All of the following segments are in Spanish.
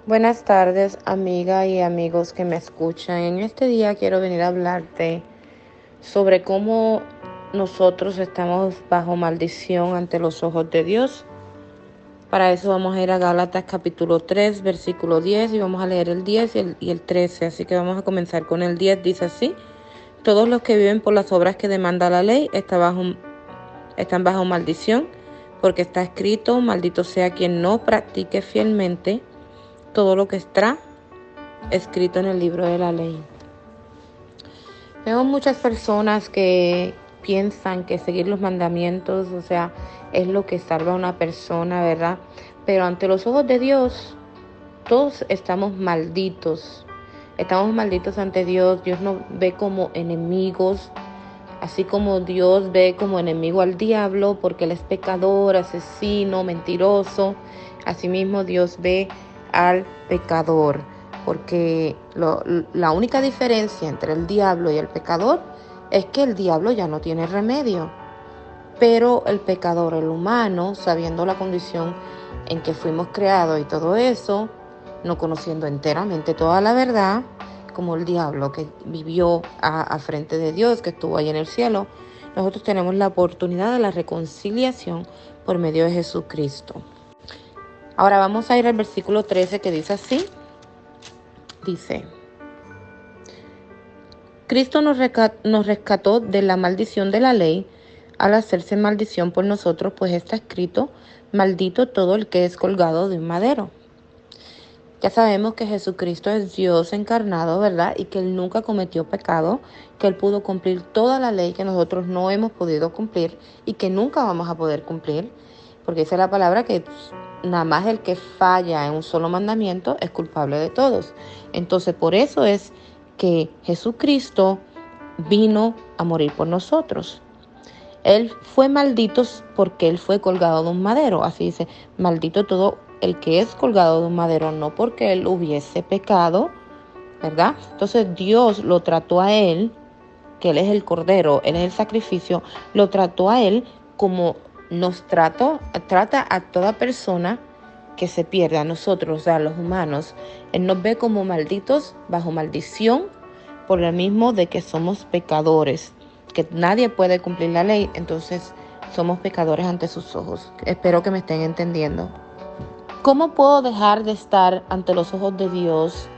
Buenas tardes, amiga y amigos que me escuchan. En este día quiero venir a hablarte sobre cómo nosotros estamos bajo maldición ante los ojos de Dios. Para eso vamos a ir a Gálatas capítulo 3, versículo 10 y vamos a leer el 10 y el 13. Así que vamos a comenzar con el 10. Dice así: todos los que viven por las obras que demanda la ley están bajo maldición, porque está escrito: maldito sea quien no practique fielmente todo lo que está escrito en el libro de la ley. Veo muchas personas que piensan que seguir los mandamientos, es lo que salva a una persona, ¿verdad? Pero ante los ojos de Dios, todos estamos malditos. Estamos malditos ante Dios. Dios nos ve como enemigos, así como Dios ve como enemigo al diablo, porque él es pecador, asesino, mentiroso. Asimismo, Dios ve al pecador, porque la única diferencia entre el diablo y el pecador es que el diablo ya no tiene remedio, pero el pecador, el humano, sabiendo la condición en que fuimos creados y todo eso, no conociendo enteramente toda la verdad, como el diablo que vivió a frente de Dios, que estuvo ahí en el cielo, nosotros tenemos la oportunidad de la reconciliación por medio de Jesucristo. Ahora vamos a ir al versículo 13, que dice así. Dice: Cristo nos rescató de la maldición de la ley al hacerse maldición por nosotros, pues está escrito: maldito todo el que es colgado de un madero. Ya sabemos que Jesucristo es Dios encarnado, ¿verdad? Y que Él nunca cometió pecado, que Él pudo cumplir toda la ley que nosotros no hemos podido cumplir y que nunca vamos a poder cumplir, porque dice la palabra que nada más el que falla en un solo mandamiento es culpable de todos. Entonces, por eso es que Jesucristo vino a morir por nosotros. Él fue maldito porque Él fue colgado de un madero. Así dice: maldito todo el que es colgado de un madero, no porque Él hubiese pecado, ¿verdad? Entonces Dios lo trató a Él, que Él es el cordero, Él es el sacrificio, lo trató a Él como nos trata a toda persona que se pierde, a nosotros, a los humanos. Él nos ve como malditos, bajo maldición, por lo mismo de que somos pecadores, que nadie puede cumplir la ley. Entonces somos pecadores ante sus ojos. Espero que me estén entendiendo. ¿Cómo puedo dejar de estar ante los ojos de Dios?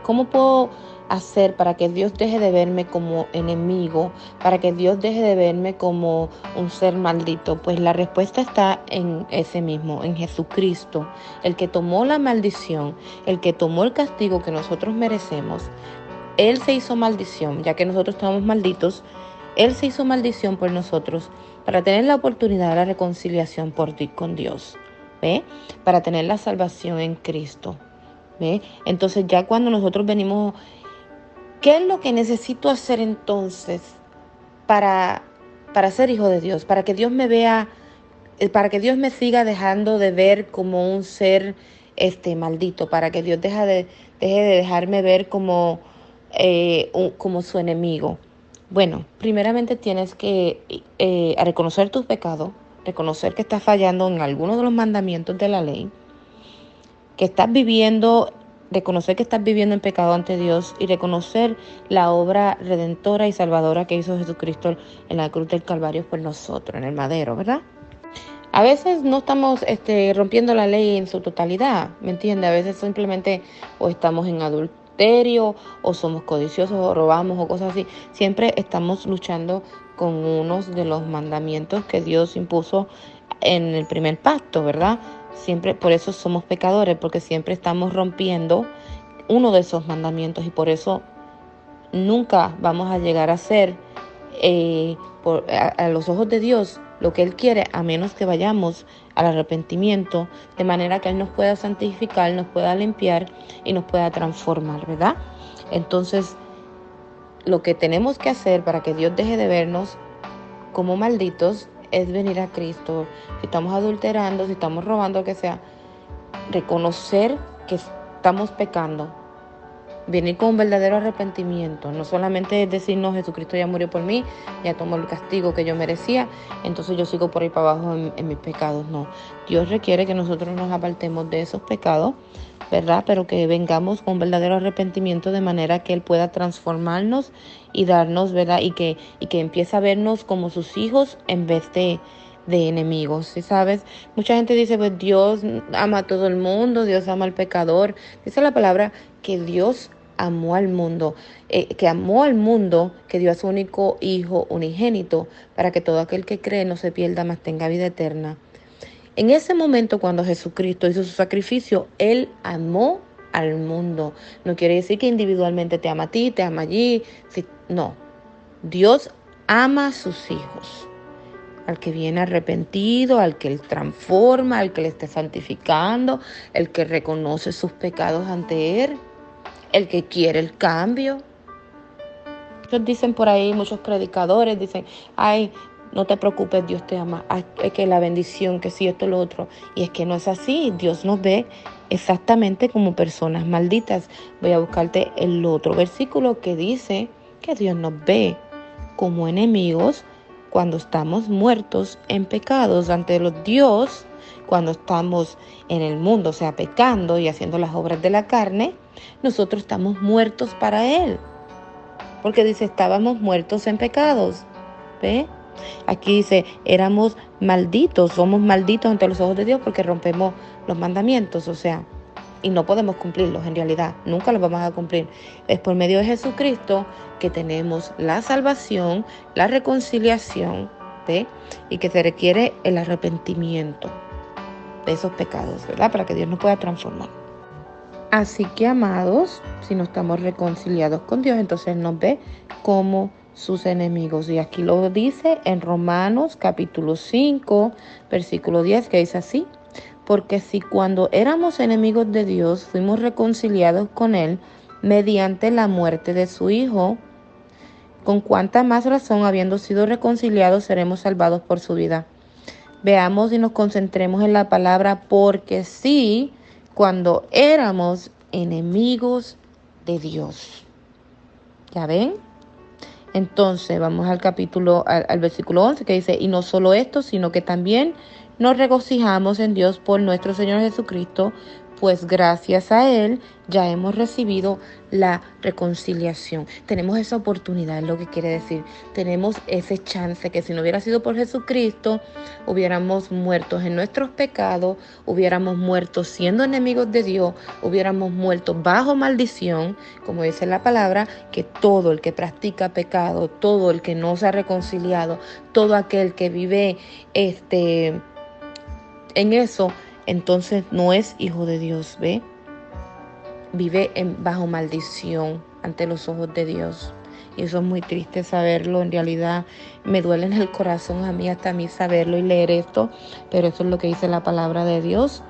¿Cómo puedo hacer para que Dios deje de verme como enemigo? Para que Dios deje de verme como un ser maldito. Pues la respuesta está en ese mismo, en Jesucristo, el que tomó la maldición, el que tomó el castigo que nosotros merecemos. Él se hizo maldición, ya que nosotros estamos malditos. Él se hizo maldición por nosotros para tener la oportunidad de la reconciliación con Dios. ¿Ve? Para tener la salvación en Cristo. ¿Ve? Entonces ya cuando nosotros venimos, ¿qué es lo que necesito hacer entonces para ser hijo de Dios? Para que Dios me vea, para que Dios me siga dejando de ver como un ser maldito, para que Dios deje de dejarme ver como su enemigo. Bueno, primeramente tienes que reconocer tus pecados, reconocer que estás fallando en alguno de los mandamientos de la ley, que estás viviendo, reconocer que estás viviendo en pecado ante Dios y reconocer la obra redentora y salvadora que hizo Jesucristo en la cruz del Calvario por nosotros, en el madero, ¿verdad? A veces no estamos rompiendo la ley en su totalidad, ¿me entiendes? A veces simplemente o estamos en adulterio, o somos codiciosos, o robamos, o cosas así. Siempre estamos luchando con unos de los mandamientos que Dios impuso en el primer pacto, ¿verdad? Siempre, por eso somos pecadores, porque siempre estamos rompiendo uno de esos mandamientos y por eso nunca vamos a llegar a ser a los ojos de Dios lo que Él quiere, a menos que vayamos al arrepentimiento, de manera que Él nos pueda santificar, nos pueda limpiar y nos pueda transformar, ¿verdad? Entonces, lo que tenemos que hacer para que Dios deje de vernos como malditos es venir a Cristo. Si estamos adulterando, si estamos robando, lo que sea, reconocer que estamos pecando, venir con un verdadero arrepentimiento. No solamente es decir, no, Jesucristo ya murió por mí, ya tomó el castigo que yo merecía, entonces yo sigo por ahí para abajo en mis pecados. No, Dios requiere que nosotros nos apartemos de esos pecados, ¿verdad? Pero que vengamos con verdadero arrepentimiento de manera que Él pueda transformarnos y darnos, ¿verdad? Y que empiece a vernos como sus hijos en vez de enemigos, ¿sí sabes? Mucha gente dice, pues Dios ama a todo el mundo, Dios ama al pecador. Dice la palabra que Dios amó al mundo, que dio a su único hijo unigénito para que todo aquel que cree no se pierda, mas tenga vida eterna. En ese momento, cuando Jesucristo hizo su sacrificio, Él amó al mundo. No quiere decir que individualmente te ama a ti, te ama allí. No, Dios ama a sus hijos. Al que viene arrepentido, al que Él transforma, al que le esté santificando, el que reconoce sus pecados ante Él, el que quiere el cambio. Muchos dicen por ahí, muchos predicadores dicen, ay, no te preocupes, Dios te ama, ay, es que la bendición, que sí, esto, lo otro. Y es que no es así, Dios nos ve exactamente como personas malditas. Voy a buscarte el otro versículo que dice que Dios nos ve como enemigos cuando estamos muertos en pecados ante los Dios, cuando estamos en el mundo, o sea, pecando y haciendo las obras de la carne, nosotros estamos muertos para Él. Porque dice, estábamos muertos en pecados. ¿Ve? Aquí dice, éramos malditos, somos malditos ante los ojos de Dios porque rompemos los mandamientos, o sea, y no podemos cumplirlos en realidad, nunca los vamos a cumplir. Es por medio de Jesucristo que tenemos la salvación, la reconciliación, ¿ve? Y que se requiere el arrepentimiento de esos pecados, ¿verdad? Para que Dios nos pueda transformar. Así que, amados, si no estamos reconciliados con Dios, entonces Él nos ve como sus enemigos. Y aquí lo dice en Romanos capítulo 5, versículo 10, que dice así: porque si cuando éramos enemigos de Dios fuimos reconciliados con Él mediante la muerte de su Hijo, con cuánta más razón, habiendo sido reconciliados, seremos salvados por su vida. Veamos y nos concentremos en la palabra porque sí, cuando éramos enemigos de Dios. ¿Ya ven? Entonces vamos al versículo 11 que dice, y no solo esto, sino que también nos regocijamos en Dios por nuestro Señor Jesucristo, pues gracias a Él ya hemos recibido la reconciliación. Tenemos esa oportunidad, es lo que quiere decir. Tenemos ese chance que si no hubiera sido por Jesucristo, hubiéramos muertos en nuestros pecados, hubiéramos muerto siendo enemigos de Dios, hubiéramos muerto bajo maldición, como dice la palabra, que todo el que practica pecado, todo el que no se ha reconciliado, todo aquel que vive en eso, entonces no es hijo de Dios, ¿ve? Vive bajo maldición ante los ojos de Dios. Y eso es muy triste saberlo. En realidad me duele en el corazón hasta a mí saberlo y leer esto. Pero eso es lo que dice la palabra de Dios.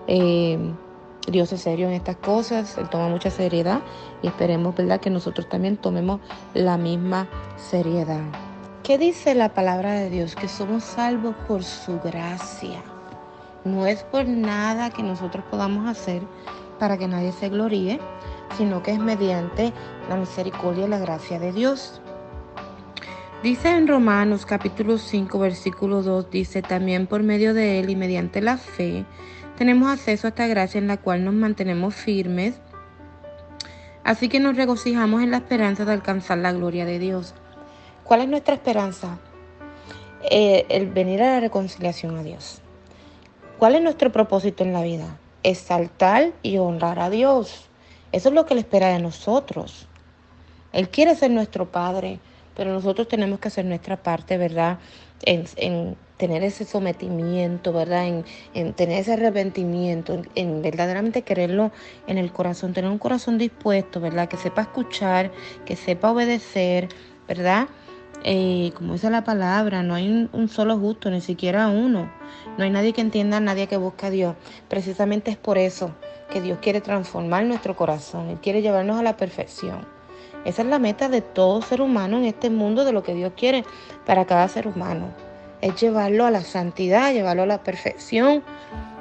Dios es serio en estas cosas. Él toma mucha seriedad. Y esperemos, ¿verdad?, que nosotros también tomemos la misma seriedad. ¿Qué dice la palabra de Dios? Que somos salvos por su gracia. No es por nada que nosotros podamos hacer para que nadie se gloríe, sino que es mediante la misericordia y la gracia de Dios. Dice en Romanos capítulo 5, versículo 2, dice, también por medio de Él y mediante la fe, tenemos acceso a esta gracia en la cual nos mantenemos firmes, así que nos regocijamos en la esperanza de alcanzar la gloria de Dios. ¿Cuál es nuestra esperanza? El venir a la reconciliación a Dios. ¿Cuál es nuestro propósito en la vida? Exaltar y honrar a Dios. Eso es lo que Él espera de nosotros. Él quiere ser nuestro Padre, pero nosotros tenemos que hacer nuestra parte, ¿verdad? En tener ese sometimiento, ¿verdad? En tener ese arrepentimiento, en verdaderamente quererlo en el corazón, tener un corazón dispuesto, ¿verdad? Que sepa escuchar, que sepa obedecer, ¿verdad? Como dice la palabra, no hay un solo justo, ni siquiera uno. No hay nadie que entienda, nadie que busque a Dios. Precisamente es por eso que Dios quiere transformar nuestro corazón. Él quiere llevarnos a la perfección. Esa es la meta de todo ser humano en este mundo, de lo que Dios quiere para cada ser humano. Es llevarlo a la santidad, llevarlo a la perfección,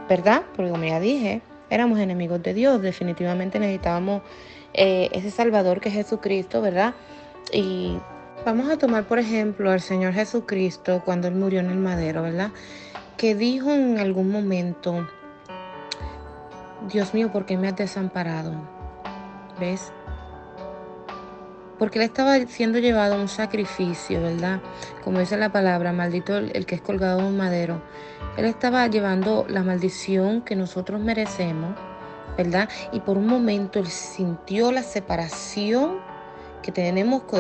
¿verdad? Porque como ya dije, éramos enemigos de Dios. Definitivamente necesitábamos ese Salvador que es Jesucristo, ¿verdad? Y vamos a tomar, por ejemplo, al Señor Jesucristo cuando Él murió en el madero, ¿verdad? Que dijo en algún momento, Dios mío, ¿por qué me has desamparado? ¿Ves? Porque Él estaba siendo llevado a un sacrificio, ¿verdad? Como dice la palabra, maldito el que es colgado en un madero. Él estaba llevando la maldición que nosotros merecemos, ¿verdad? Y por un momento Él sintió la separación que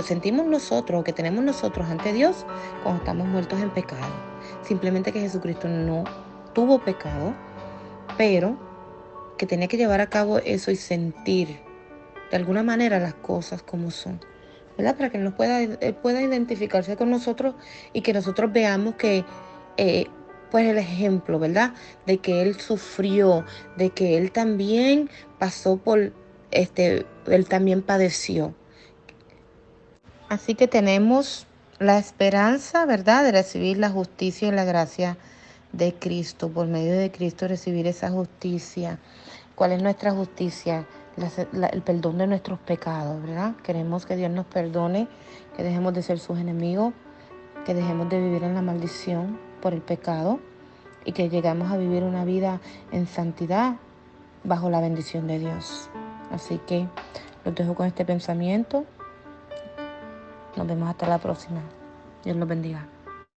sentimos nosotros, que tenemos nosotros ante Dios cuando estamos muertos en pecado. Simplemente que Jesucristo no tuvo pecado, pero que tenía que llevar a cabo eso y sentir de alguna manera las cosas como son, ¿verdad? Para que Él pueda identificarse con nosotros y que nosotros veamos que, eh, pues el ejemplo, ¿verdad? De que Él sufrió, de que Él también pasó por, Él también padeció. Así que tenemos la esperanza, ¿verdad?, de recibir la justicia y la gracia de Cristo, por medio de Cristo recibir esa justicia. ¿Cuál es nuestra justicia? El perdón de nuestros pecados, ¿verdad? Queremos que Dios nos perdone, que dejemos de ser sus enemigos, que dejemos de vivir en la maldición por el pecado y que llegamos a vivir una vida en santidad bajo la bendición de Dios. Así que los dejo con este pensamiento. Nos vemos hasta la próxima. Dios los bendiga.